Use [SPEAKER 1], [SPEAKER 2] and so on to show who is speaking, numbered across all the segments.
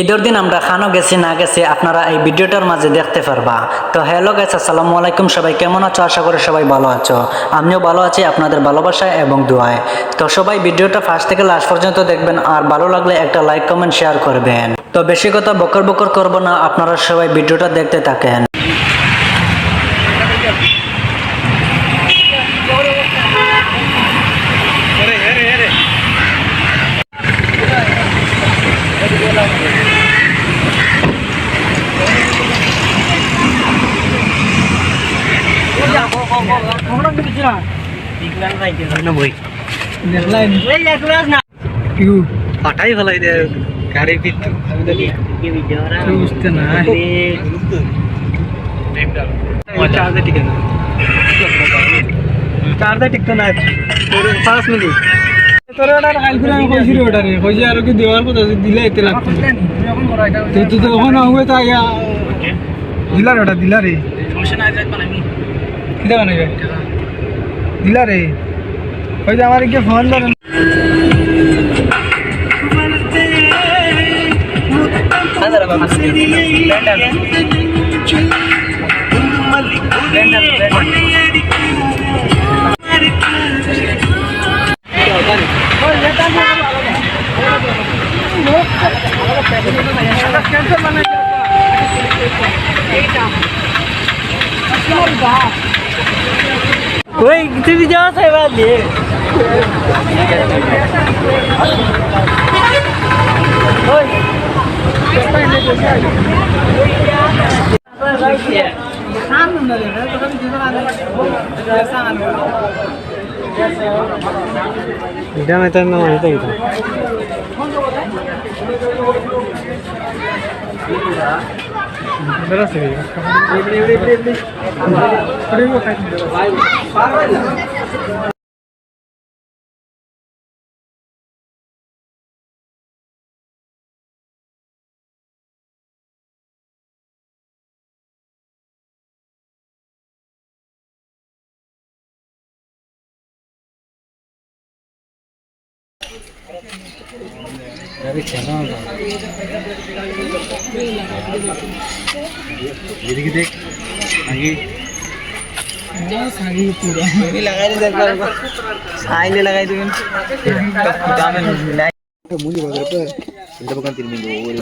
[SPEAKER 1] ঈদের দিন আমরা খানো গেছি না গেছি আপনারা এই ভিডিওটার মাঝে দেখতে পারবা। তো হ্যালো গাইস, আসসালামু আলাইকুম। সবাই কেমন আছো? আশা করি সবাই ভালো আছো। আমিও ভালো আছি আপনাদের ভালোবাসা এবং দোয়ায়। তো সবাই ভিডিওটা ফার্স্ট থেকে লাস্ট পর্যন্ত দেখবেন, আর ভালো লাগলে একটা লাইক কমেন্ট শেয়ার করবেন। তো বেশি কথা বকর বকর করবো না, আপনারা সবাই ভিডিওটা দেখতে থাকেন।
[SPEAKER 2] পাঠাই ফেলাই দে গাড়ির বুঝতে না চার্জে টিকতো না 5 মিনিট তোর অর্ডার কালকে আমি কইছিলি অর্ডারে কইছে আর কি দেওয়ার কথা দিলে এতে লাগতো তুই তো ওখানে হবে তাই দিলার অর্ডার দিলারে সমস্যা নাই যাইত বানাবি কিটা বানাইবে দিলারে কইছে আমার কি ফোন ধরেন ওই তুই যাওয়া চাইবা দিয়ে এটা মেতার নাম আইতা এটা বেরা সে এদিকে দেখ আগে লাগাই সাইলে লাগাই দেবেন মুলি বাজারে এটা দোকান 3 মিনিট ওরে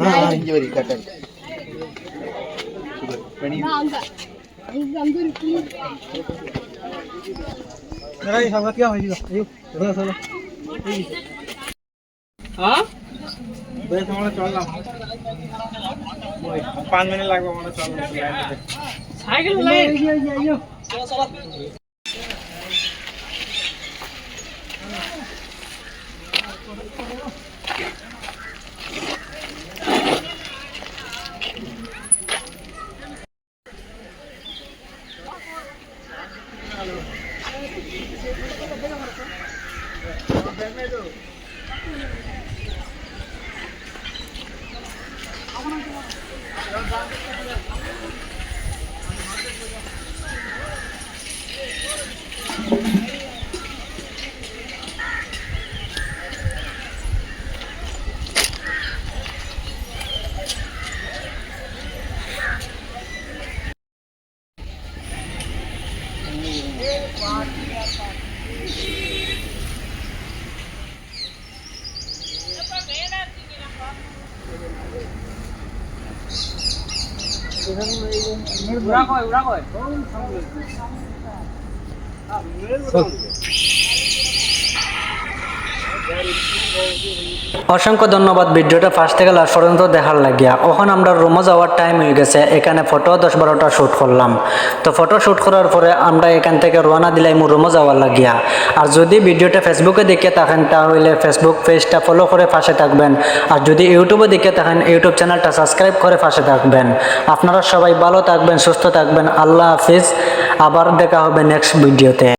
[SPEAKER 2] হ্যাঁ ইঞ্জরি কাটার পানি मेरा ये सब क्या हो जाएगा ये थोड़ा सा हां बस हमारा चलना 5 मिनट লাগবে আমরা চলনা সাইকেল লাই চলো চলো
[SPEAKER 1] অসংখ্য ধন্যবাদ ভিডিওটা ফার্স্ট থেকে লাস্ট পর্যন্ত দেখার লাগিয়া। এখন আমরা রুমে যাওয়ার টাইম হয়ে গেছে, এখানে ফটো 10-12টা শ্যুট করলাম। তো ফটো শ্যুট করার পরে আমরা এখান থেকে রওনা দিলাম রুমে যাওয়ার লাগিয়া। আর যদি ভিডিওটা ফেসবুকে দেখে থাকেন তাহলে ফেসবুক পেজটা ফলো করে পাশে থাকবেন, আর যদি ইউটিউবে দেখে থাকেন ইউটিউব চ্যানেলটা সাবস্ক্রাইব করে পাশে থাকবেন। আপনারা সবাই ভালো থাকবেন, সুস্থ থাকবেন। আল্লাহ হাফিজ, আবার দেখা হবে নেক্সট ভিডিওতে।